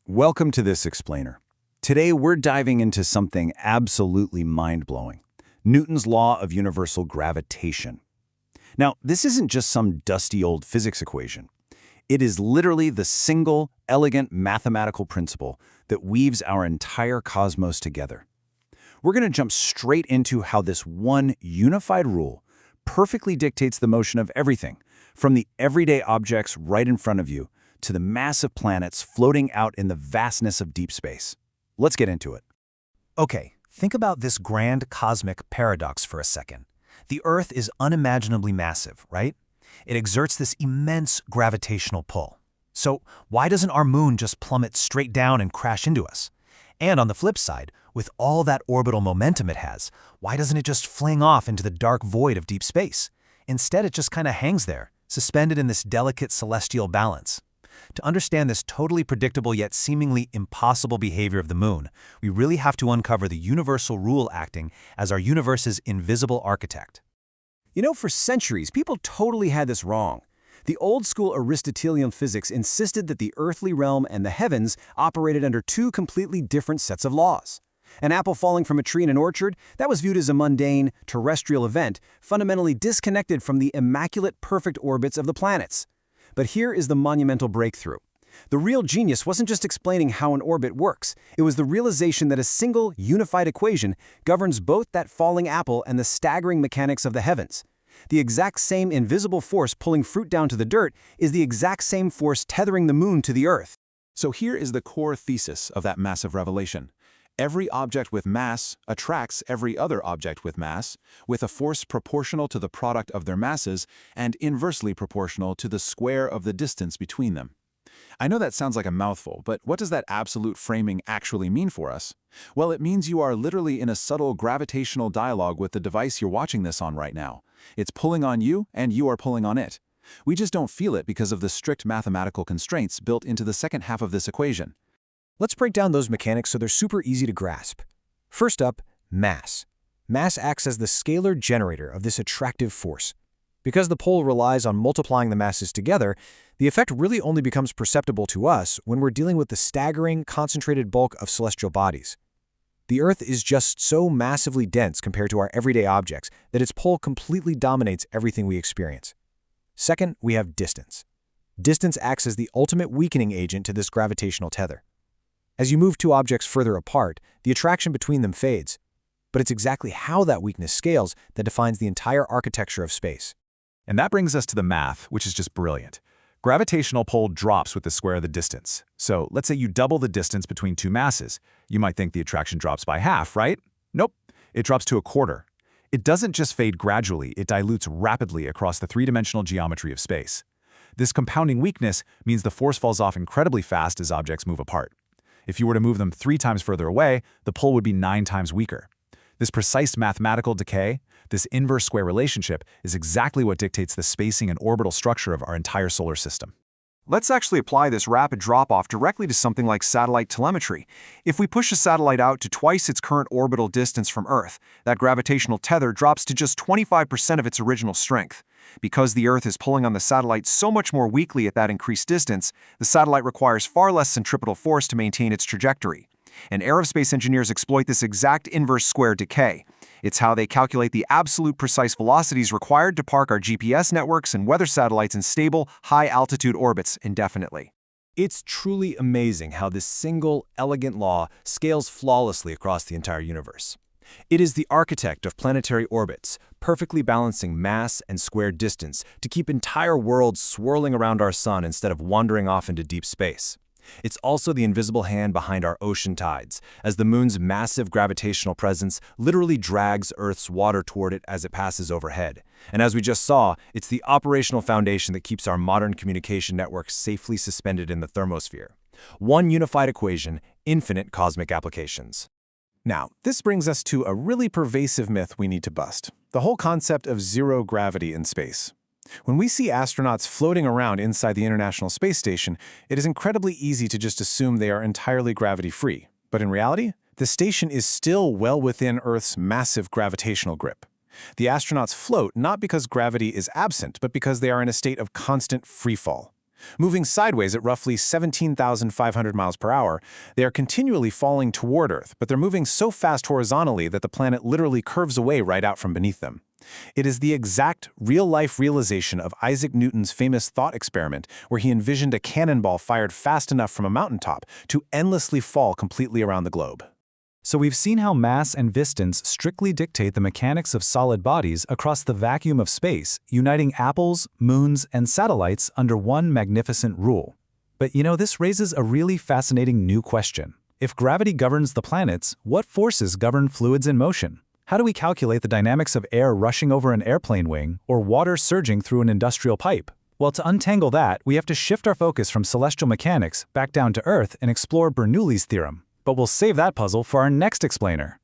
Welcome to this explainer. Today we're diving into something absolutely mind-blowing. Newton's law of universal gravitation. Now, this isn't just some dusty old physics equation. It is literally the single, elegant mathematical principle that weaves our entire cosmos together. We're going to jump straight into how this one unified rule perfectly dictates the motion of everything, from the everyday objects right in front of you to the massive planets floating out in the vastness of deep space. Let's get into it. Okay, think about this grand cosmic paradox for a second. The Earth is unimaginably massive, right? It exerts this immense gravitational pull. So why doesn't our moon just plummet straight down and crash into us? And on the flip side, with all that orbital momentum it has, why doesn't it just fling off into the dark void of deep space? Instead, it just kind of hangs there, suspended in this delicate celestial balance. To understand this totally predictable yet seemingly impossible behavior of the moon, we really have to uncover the universal rule acting as our universe's invisible architect. You know, for centuries, people totally had this wrong. The old-school Aristotelian physics insisted that the earthly realm and the heavens operated under two completely different sets of laws. An apple falling from a tree in an orchard, that was viewed as a mundane, terrestrial event, fundamentally disconnected from the immaculate perfect orbits of the planets. But here is the monumental breakthrough. The real genius wasn't just explaining how an orbit works. It was the realization that a single, unified equation governs both that falling apple and the staggering mechanics of the heavens. The exact same invisible force pulling fruit down to the dirt is the exact same force tethering the moon to the Earth. So here is the core thesis of that massive revelation. Every object with mass attracts every other object with mass, with a force proportional to the product of their masses and inversely proportional to the square of the distance between them. I know that sounds like a mouthful, but what does that absolute framing actually mean for us? Well, it means you are literally in a subtle gravitational dialogue with the device you're watching this on right now. It's pulling on you, and you are pulling on it. We just don't feel it because of the strict mathematical constraints built into the second half of this equation. Let's break down those mechanics so they're super easy to grasp. First up, mass. Mass acts as the scalar generator of this attractive force. Because the pull relies on multiplying the masses together, the effect really only becomes perceptible to us when we're dealing with the staggering, concentrated bulk of celestial bodies. The Earth is just so massively dense compared to our everyday objects that its pull completely dominates everything we experience. Second, we have distance. Distance acts as the ultimate weakening agent to this gravitational tether. As you move two objects further apart, the attraction between them fades. But it's exactly how that weakness scales that defines the entire architecture of space. And that brings us to the math, which is just brilliant. Gravitational pull drops with the square of the distance. So let's say you double the distance between two masses. You might think the attraction drops by half, right? Nope, it drops to a quarter. It doesn't just fade gradually, it dilutes rapidly across the three-dimensional geometry of space. This compounding weakness means the force falls off incredibly fast as objects move apart. If you were to move them 3 times further away, the pull would be 9 times weaker. This precise mathematical decay, this inverse square relationship, is exactly what dictates the spacing and orbital structure of our entire solar system. Let's actually apply this rapid drop-off directly to something like satellite telemetry. If we push a satellite out to twice its current orbital distance from Earth, that gravitational tether drops to just 25% of its original strength. Because the Earth is pulling on the satellite so much more weakly at that increased distance, the satellite requires far less centripetal force to maintain its trajectory. And aerospace engineers exploit this exact inverse square decay. It's how they calculate the absolute precise velocities required to park our GPS networks and weather satellites in stable, high-altitude orbits indefinitely. It's truly amazing how this single, elegant law scales flawlessly across the entire universe. It is the architect of planetary orbits, perfectly balancing mass and square distance to keep entire worlds swirling around our sun instead of wandering off into deep space. It's also the invisible hand behind our ocean tides, as the moon's massive gravitational presence literally drags Earth's water toward it as it passes overhead. And as we just saw, it's the operational foundation that keeps our modern communication networks safely suspended in the thermosphere. One unified equation, infinite cosmic applications. Now, this brings us to a really pervasive myth we need to bust: the whole concept of zero gravity in space. When we see astronauts floating around inside the International Space Station, it is incredibly easy to just assume they are entirely gravity-free. But in reality, the station is still well within Earth's massive gravitational grip. The astronauts float not because gravity is absent, but because they are in a state of constant freefall. Moving sideways at roughly 17,500 miles per hour, they are continually falling toward Earth, but they're moving so fast horizontally that the planet literally curves away right out from beneath them. It is the exact real-life realization of Isaac Newton's famous thought experiment, where he envisioned a cannonball fired fast enough from a mountaintop to endlessly fall completely around the globe. So we've seen how mass and distance strictly dictate the mechanics of solid bodies across the vacuum of space, uniting apples, moons, and satellites under one magnificent rule. But this raises a really fascinating new question. If gravity governs the planets, what forces govern fluids in motion? How do we calculate the dynamics of air rushing over an airplane wing or water surging through an industrial pipe? Well, to untangle that, we have to shift our focus from celestial mechanics back down to Earth and explore Bernoulli's theorem. But we'll save that puzzle for our next explainer.